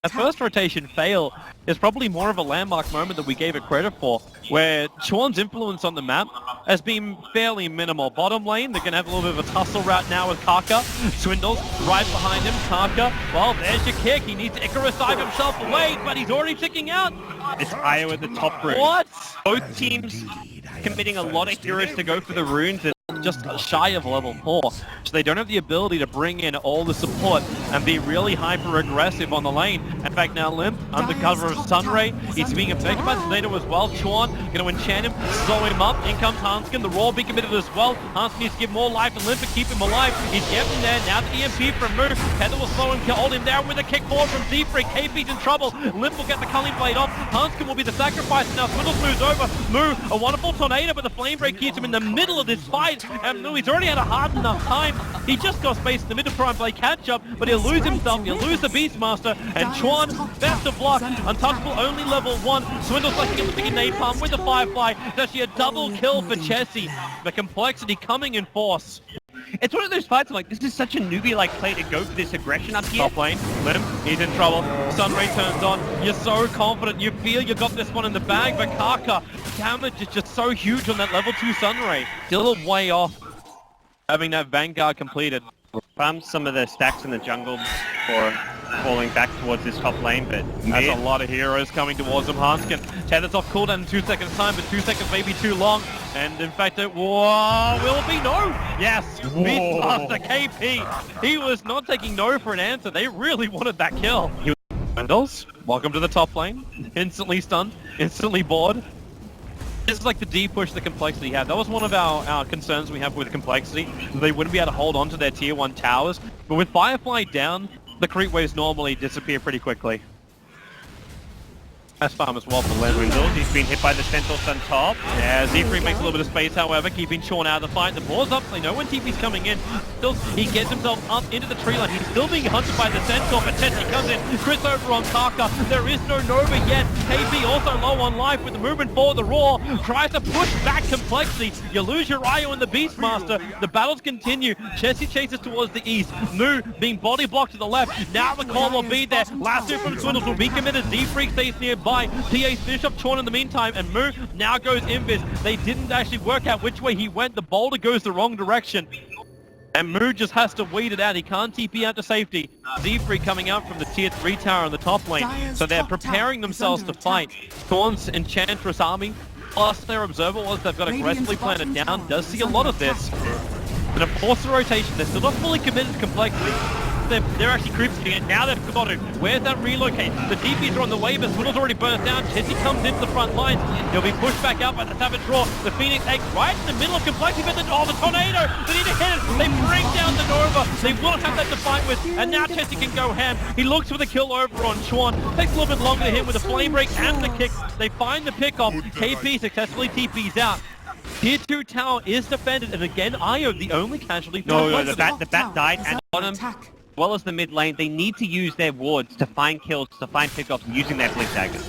That first rotation fail is probably more of a landmark moment than we gave it credit for, where Chuan's influence on the map has been fairly minimal. Bottom lane, they're going to have a little bit of a tussle right now with Kaka. Swindles right behind him. Kaka, well, there's your kick. He needs to Icarus dive himself away, but he's already ticking out. It's Io at the top rune. What? Both teams committing a lot of heroes to go for the runes. Just shy of level 4, so they don't have the ability to bring in all the support and be really hyper-aggressive on the lane. In fact, now Limp, under cover of Sunray, he's being affected by the tornado as well. Chuan going to enchant him, slow him up. In comes Hanskin, the Roar being committed as well. Hanskin needs to give more life to Limp to keep him alive. He's getting there, now the EMP from Moo. Tether will slow him, hold him down with a kick forward from Z-Freak. KP's in trouble. Limp will get the Culling Blade off. Hanskin will be the sacrifice. Now Swindles moves over. Moo, a wonderful tornado, but the Flame Break keeps him in the middle of this fight. And Moo, he's already had a hard enough time. He just got space in the middle to try and play catch up, but he'll lose himself, he'll lose the Beastmaster, and Chuan, best of luck, untouchable, only level 1. Swindle's looking at the big napalm with the Firefly. It's actually a double kill for Chessie. The complexity coming in force. It's one of those fights like, this is such a newbie-like play to go for this aggression up here. Top lane, Lim, he's in trouble. Sunray turns on. You're so confident, you feel you got this one in the bag, but Kaka, damage is just so huge on that level 2 Sunray. Still way off having that Vanguard completed. Farmed some of the stacks in the jungle for falling back towards this top lane, but that's a lot of heroes coming towards him. Hanskin tethers off cooldown in 2 seconds time, but 2 seconds may be too long. And in fact, it will be no. Yes, Beastmaster KP. He was not taking no for an answer. They really wanted that kill. Windows, welcome to the top lane. Instantly stunned, instantly bored. This is like the D push the complexity had. That was one of our concerns we have with complexity. They wouldn't be able to hold on to their tier 1 towers. But with Firefly down, the creep waves normally disappear pretty quickly. Nice farm as well for Len. He's been hit by the Centaurs on top. Yeah, Z-Freak makes a little bit of space, however, keeping Chuan out of the fight. The ball's up, they know when TP's coming in. Still, he gets himself up into the tree line. He's still being hunted by the Centaur, but Tessie comes in. Chris over on Kaka. There is no Nova yet. KB also low on life with the movement forward. The Roar tries to push back complexity. You lose your Io and the Beastmaster. The battles continue. Chessie chases towards the east. Moo being body blocked to the left. Now the call will be there. Lasso from Swindles will be committed. Z-Freak stays nearby. TA's finish up Chuan in the meantime, and Moo now goes invis. They didn't actually work out which way he went. The boulder goes the wrong direction. And Moo just has to wait it out. He can't TP out to safety. Z-Freak coming out from the tier 3 tower on the top lane. So they're preparing themselves to fight. Thorn's Enchantress army, plus their Observer was they've got aggressively planted down. Does see a lot of this. And of course the rotation, they're still not fully committed to complexity. They're actually creeping it. Now they've got it. Where's that relocate? The DPs are on the way, but Swindle's already burst down. Chessie comes into the front lines. He'll be pushed back out by the Savage Roar. The Phoenix Egg right in the middle of complexity, but the tornado! They need to hit it! They bring down the Nova! They will have that to fight with, and now Chessie can go ham. He looks for the kill over on Chuan. Takes a little bit longer to hit with the Flame Break and the kick. They find the pick-off. KP successfully TPs out. Tier 2 tower is defended, and again, Io, the only casualty. No, the bat died, and bottom, as well as the mid lane, they need to use their wards to find kills, to find pickoffs using their blink daggers.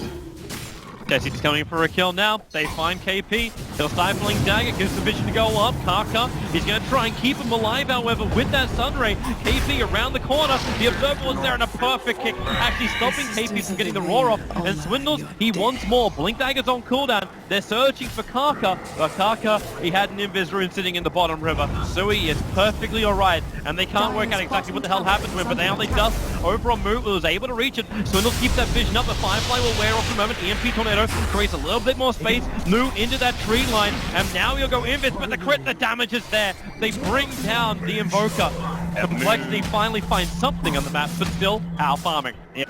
Chessie's coming for a kill now. They find KP. He'll stifling dagger, gives the vision to go up. Kaka, he's going to try and keep him alive, however, with that Sunray. KP around the corner. The Observer was there and a perfect kick, actually stopping KP from getting the Roar off. And Swindles, he wants more. Blink daggers on cooldown. They're searching for Kaka, but Kaka, he had an Invis rune sitting in the bottom river. Sui is perfectly alright, and they can't work out exactly what the hell happened to him, but they only dust over on Moo, who was able to reach it. Swindles keeps that vision up. The Firefly will wear off for a moment. EMP Tornado creates a little bit more space. Moo into that tree line, and now he'll go Invis, but the crit, the damage is there. They bring down the Invoker. Complexity finally finds something on the map, but still out farming. Yep.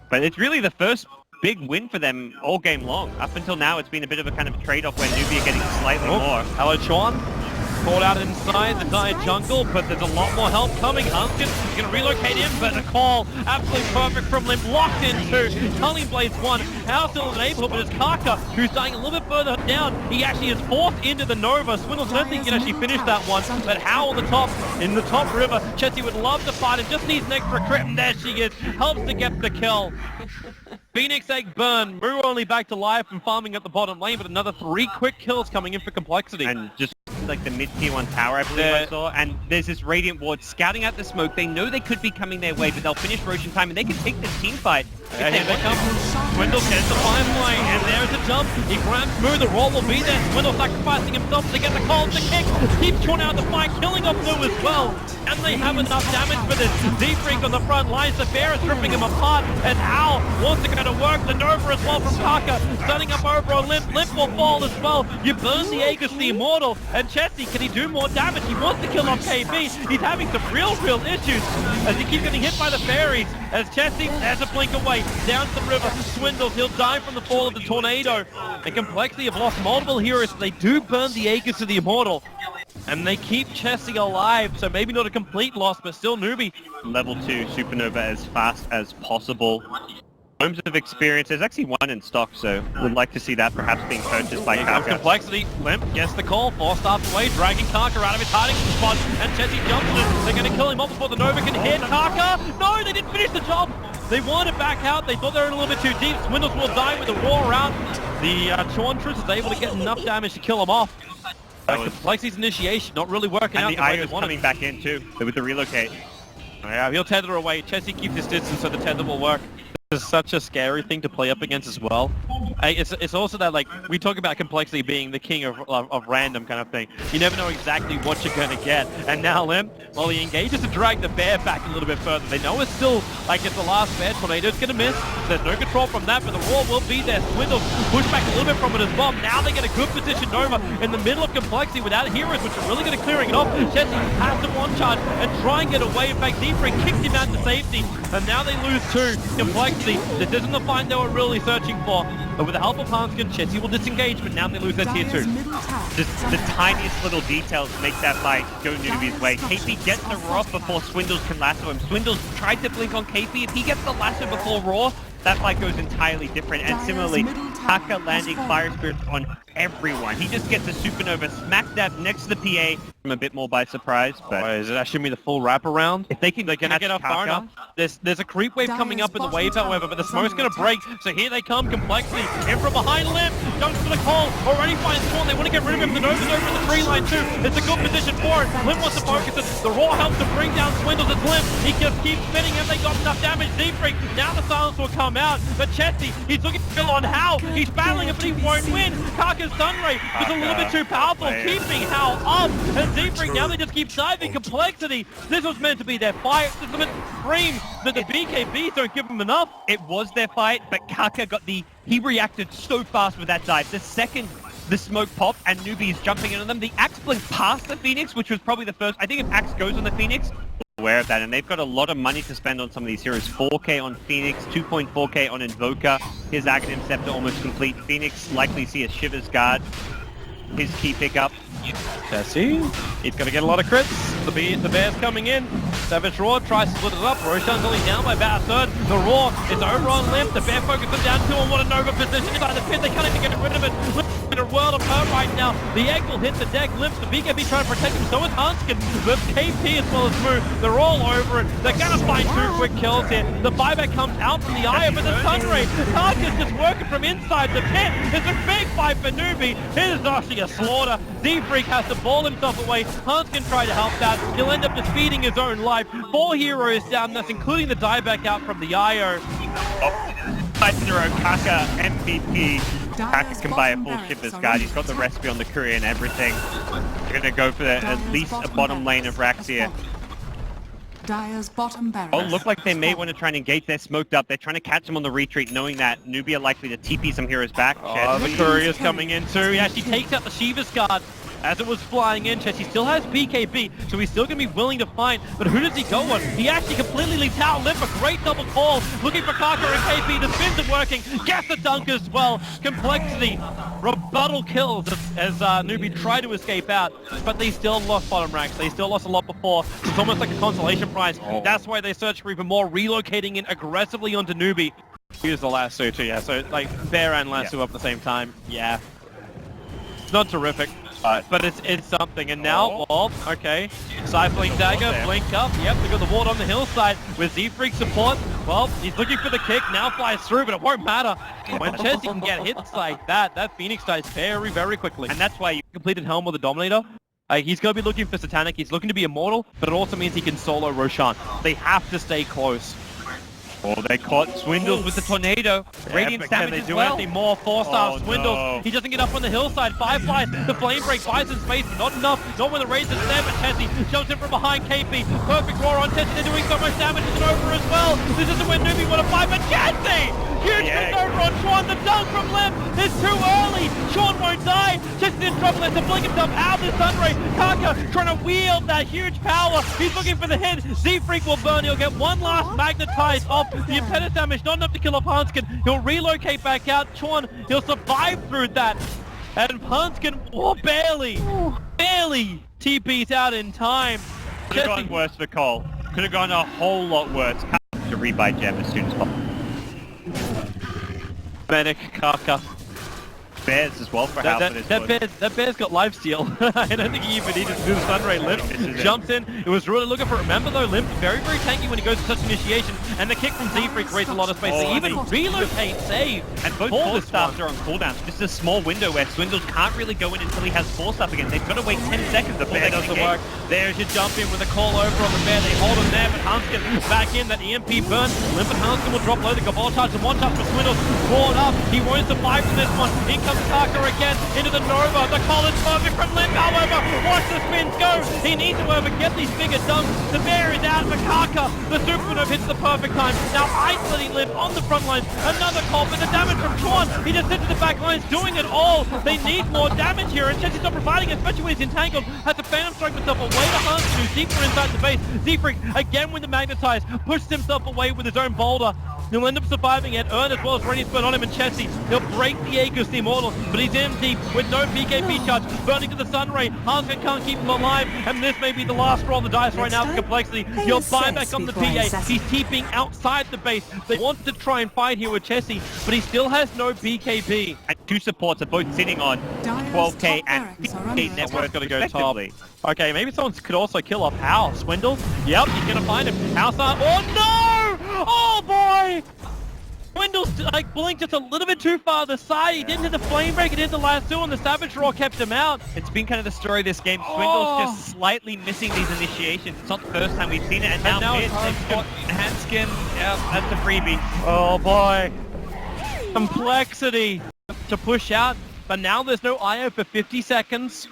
But it's really the first big win for them all game long. Up until now, it's been a bit of a kind of trade-off where NewBee are getting slightly more. Hello, Chuan. Caught out inside the dire jungle, but there's a lot more help coming. Hanskin is going to relocate him, but a call absolutely perfect from Limp. Locked into Culling Blades 1. How still in the neighborhood, but it's Kaka who's dying a little bit further down. He actually is forced into the Nova. Swindles don't think he can actually finish that one, but How on the top, in the top river. Chessie would love to fight and just needs an extra crit, and there she is. Helps to get the kill. Phoenix Egg burn. Moo only back to life and farming at the bottom lane, but another 3 quick kills coming in for complexity. And just like the mid-tier 1 tower, I believe I saw. And there's this Radiant Ward scouting out the smoke. They know they could be coming their way, but they'll finish Roshan time, and they can take this team fight. And here they come. Swindle gets the firefly, and there's a jump. He grabs Smooth, the roll will be there. Swindle sacrificing himself to get the call to kick. Keeps churning out the fight, killing off New as well. And they have enough damage for this. Z-Freak on the front lines, the bear is ripping him apart. And Al wants to go to work. The Nova as well from Kaka, setting up over on Limp. Limp will fall as well. You burn the Aegis, the Immortal. And Chessie, can he do more damage? He wants to kill off KB. He's having some real issues as he keeps getting hit by the fairies. As Chessie, there's a blink away, down to the river, Swindles, he'll die from the fall of the tornado. And Complexity have lost multiple heroes, they do burn the Aegis of the Immortal. And they keep Chessie alive, so maybe not a complete loss, but still NewBee. Level 2 Supernova as fast as possible. In terms of experience, there's actually one in stock, so would like to see that perhaps being purchased by Kaka. Complexity, Limp gets the call, 4 starts away, dragging Kaka out of his hiding spot, and Chessie jumps in. They're going to kill him off before the Nova can hit Kaka. No, they didn't finish the job. They wanted back out, they thought they were in a little bit too deep. Swindles will die with a roar around. The Chauntress is able to get enough damage to kill him off. Complexity's initiation not really working out. And the Io's coming back in too, with the relocate. Yeah, he'll tether away. Chessie keeps his distance so the tether will work. This is such a scary thing to play up against as well. It's also that, like, we talk about Complexity being the king of random kind of thing. You never know exactly what you're going to get. And now Limp, well, he engages to drag the bear back a little bit further. They know it's still, like, it's the last bear. Tornado's going to miss. There's no control from that, but the roar will be there. Swindle push back a little bit from it as well. Now they get a good position Nova in the middle of Complexity without heroes, which are really good at clearing it off. Chessie has to one-charge and try and get away. In fact, Z-Freak kicks him out to safety. And now they lose 2. Complexity, this isn't the fight they were really searching for. But with the help of Hanskin, Chessie will disengage, but now they lose their tier 2. Just the tiniest little details make that fight go NewBee's way. KP gets the Raw before Swindles can lasso him. Swindles tried to blink on KP. If he gets the lasso before Raw, that fight goes entirely different. And similarly, Kaka landing Fire Spirit on everyone. He just gets a Supernova smack dab next to the PA. I'm a bit more by surprise, but is it actually the full wraparound? If they can get up far enough. There's a creep wave coming up in the wave, however, but the smoke's gonna break. So here they come, Complexity in from behind Limp, jumps for the call, already finds Spawn. They want to get rid of him. The Nova's over in the tree line too. It's a good position for it. Limp wants to focus it. The Raw helps to bring down Swindles. It's Limp. He just keeps spinning and they got enough damage. Z-Freak, now the silence will come out. But Chessie, he's looking to kill on Hal. He's battling it, but he won't win. Kaka's Sunray was a little bit too powerful, keeping Hal up. And Z-Freak, now they just keep diving. Complexity, this was meant to be their fight. This was meant to scream that the BKBs don't give them enough. It was their fight, but Kaka he reacted so fast with that dive. The second the smoke popped and NewBee's jumping in on them, the Axe blinked past the Phoenix, which was probably the first. I think if Axe goes on the Phoenix, aware of that, and they've got a lot of money to spend on some of these heroes. 4k on Phoenix, 2.4k on Invoker. His Aghanim Scepter almost complete. Phoenix likely see a Shiver's Guard. His key pickup. Chessie, he's going to get a lot of crits. The bear's coming in. Savage Roar tries to split it up. Roshan's only down by about a third. The Roar is over on Limp. The bear focuses down 2 on what a Nova position inside the pit. They can't even get rid of it. In a world of hurt right now. The egg will hit the deck. Limp, the BKB trying to protect him. So is Hanskin. The KP as well as Smooth. They're all over it. They're going to find 2 quick kills here. The buyback comes out from the Eye, but the Sunray. Hanskin's just working from inside the pit. It's a big fight for NewBee. It is actually a slaughter. Z-Freak has to ball himself away. Hanskin tried to help out. He'll end up defeating his own life. 4 heroes down, that's including the dieback out from the IO. 5 in a row, Kaka, MVP. Kaka can buy a full Shiver's Guard. He's got the recipe on the courier and everything. They're going to go for at least a bottom lane of Rax here. Dire's bottom barracks. Oh, look like they may want to try and engage. They're smoked up. They're trying to catch him on the retreat, knowing that NewBee are likely to TP some heroes back. Oh, the courier's coming in too. He actually takes out the Shiva's Guard as it was flying in. Chessie still has BKB, so he's still going to be willing to fight. But who does he go on? He actually completely leaves out. Limp, a great double call. Looking for Kaka and KP. The spins are working. Gets the dunk as well. Complexity. Rebuttal kills as NewBee tried to escape out. But they still lost bottom ranks. They still lost a lot before. It's almost like a consolation prize. That's why they search for even more, relocating in aggressively onto NewBee. Here's the lasso too, yeah. So like bear and lasso up at the same time. Yeah. It's not terrific. But it's something, and now, well, okay, Cycling Dagger, blink up, yep, we got the ward on the hillside with Z-Freak support. Well, he's looking for the kick, now flies through, but it won't matter. When Chessie can get hits like that Phoenix dies very, very quickly. And that's why you completed Helm with the Dominator. He's going to be looking for Satanic, he's looking to be immortal, but it also means he can solo Roshan. They have to stay close. Oh, they caught Swindles with the tornado. Radiant Epic, can damage they as do well. anything more? Four-star Oh, Swindles. no. He doesn't get up on the hillside. Fireflies, the flame break, buys in space, but not enough. Not when the Razor's there, but Tessie jumps in from behind KP. Perfect roar on Tessie. They're doing so much damage. It's over as well. This isn't where NewBee want to fight, but Tessie! Huge hit over on Sean. The dunk from Limp is too early. Sean won't die. Tessie's in trouble. Has to blink himself out of the sunray. Kaka trying to wield that huge power. He's looking for the hit. Z-Freak will burn. He'll get one last magnetize off. The impetus damage, not enough to kill off Hanskin. He'll relocate back out. Sean, he'll survive through that. And Hanskin, barely TP's out in time. Could have gone worse for Cole. Could have gone a whole lot worse. To rebuy Gem as soon as possible. Medic, Kaka. Bears as well for half of this one. That Bear's got lifesteal. I don't think he even needed to do the Sunray. Limp jumps in. It was really looking for it. Remember though, Limp very, very tanky when he goes to such initiation. And the kick from Z-Freak creates a lot of space. They even relocate, save. And both Force Staffs are on cooldown. Just a small window where Swindles can't really go in until he has Force Staff again. They've got to wait 10 seconds before Bear they can doesn't engage. work. There's your jump in with a call over on the Bear. They hold him there, but Hanskin back in. That EMP burn. Limp and Hanskin will drop low. The Cabal charge and one touch for Swindles. Brought up. He won't survive from this one. In comes Kaka again. Into the Nova. The call is perfect from Limp. However, watch the spins go. He needs to get these bigger dumps. The Bear is out for Kaka. The Supernova hits the perfect time. Now isolating Limp on the front line. Another call, but the damage from Sean. He just sits to the back lines, doing it all. They need more damage here, and Chelsea's not providing, especially when he's entangled. Has to Phantom Strike himself away to Hans, who's deeper inside the base. Z-Freak again with the Magnetize, pushes himself away with his own boulder. He'll end up surviving it. Earn as well as Radiant Burn on him and Chessie. He'll break the Aegis, the Immortal, but he's in deep with no BKB charge. Burning to the Sunray. Hanskin can't keep him alive, and this may be the last roll of the dice right now for Complexity. He'll buy back on the PA. He's TPing outside the base. They want to try and fight here with Chessie, but he still has no BKB. And two supports are both sitting on 12k and 15k net worth. Got to go top. Okay, maybe someone could also kill off Hal. Swindles? Yep, he's going to find him. Hal's not. Oh no! Oh boy! Swindles like blinked just a little bit too far to the side. He didn't hit the flame break, he did the last two, and the Savage Roar kept him out. It's been kind of the story of this game. Swindles just slightly missing these initiations. It's not the first time we've seen it, and now they've got Hanskin. Yeah, that's the freebie. Oh boy. Complexity to push out, but now there's no IO for 50 seconds.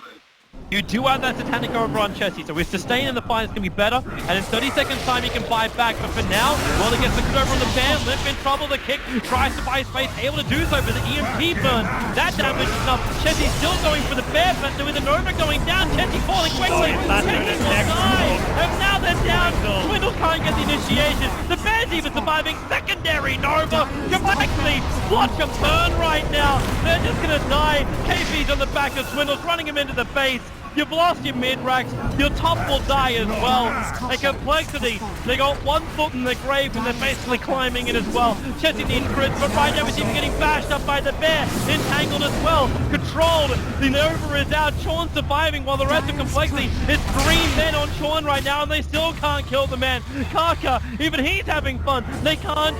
You do have that Satanic over on Chessie, so his sustain in the fight is going to be better, and in 30 seconds time he can buy back, but for now, well, he gets the over on the Bear, Limp in trouble, the kick, tries to buy space, able to do so, but the EMP burn, that damage is enough. Chessie's still going for the Bear, but with the Nova going down, Chessie falling quickly, Chessie will die, and now they're down, Swindle can't get the initiation, the Bear's even surviving, secondary Nova, Complexity, watch them burn right now, they're just going to die, KP's on the back of Swindles, running him into the base. You've lost your mid-racks, your top will die as well. And Complexity, they got one foot in the grave and they're basically climbing it as well. Chessie needs crits, but right now he's even getting bashed up by the Bear. Entangled as well, controlled. The Nova is out, Sean surviving while the rest of Complexity is 3 men on Sean right now and they still can't kill the man. Kaka, even he's having fun. They can't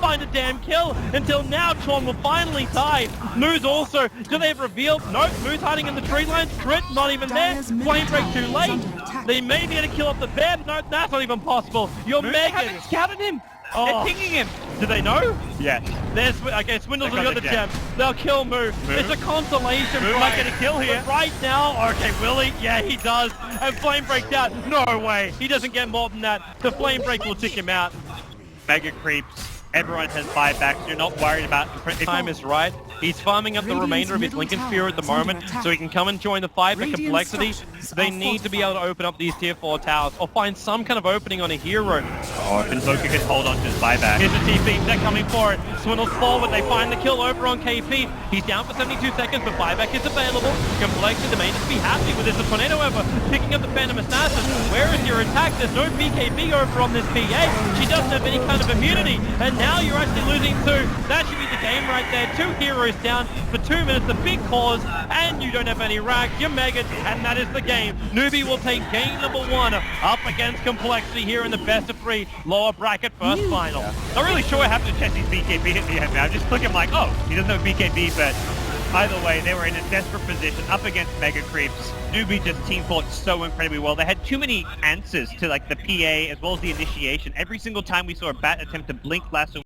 find a damn kill until now Sean will finally die. Moose also, do they have revealed? Nope, Moose hiding in the tree lines, crit, not even there. Flame break too late. They may be able to kill off the Bear. No, that's not even possible. You're Moose Megan. haven't scouted him. Oh. They're pinging him. Do they know? Yes. There's okay. Swindles They will got got the the gem. gem. They'll kill Moo. It's a consolation. Moo might get a kill here. But right now, okay, will he? Yeah, he does. And flame breaks out. No way. He doesn't get more than that. The flame break will tick him out. Mega creeps. Everyone has buybacks. You're not worried about The time is right. He's farming up the remainder of his Lincoln Sphere at the moment, so he can come and join the fight. But Complexity, they need to be able to open up these tier 4 towers or find some kind of opening on a hero. Oh, if Invoker can hold on to his buyback. Here's the TP, they're coming for it. Swindles forward, they find the kill over on KP. He's down for 72 seconds, but buyback is available. Complexity, the main just be happy with this. The Tornado over, picking up the Phantom Assassin. Where is your attack? There's no BKB over on this PA. She doesn't have any kind of immunity. And now you're actually losing 2. That should be the game right there. 2 heroes down for 2 minutes, the big cause, and you don't have any rack. You're Megan, and that is the game. NewBee will take game number 1 up against Complexity here in the best of 3 lower bracket first final. Not really sure what happened to Chessie's BKB hit the end now. Just looking like, oh, he doesn't have BKB, but Either way, they were in a desperate position up against Mega Creeps. NewBee just team fought so incredibly well. They had too many answers to like the PA as well as the initiation. Every single time we saw a bat attempt to blink lasso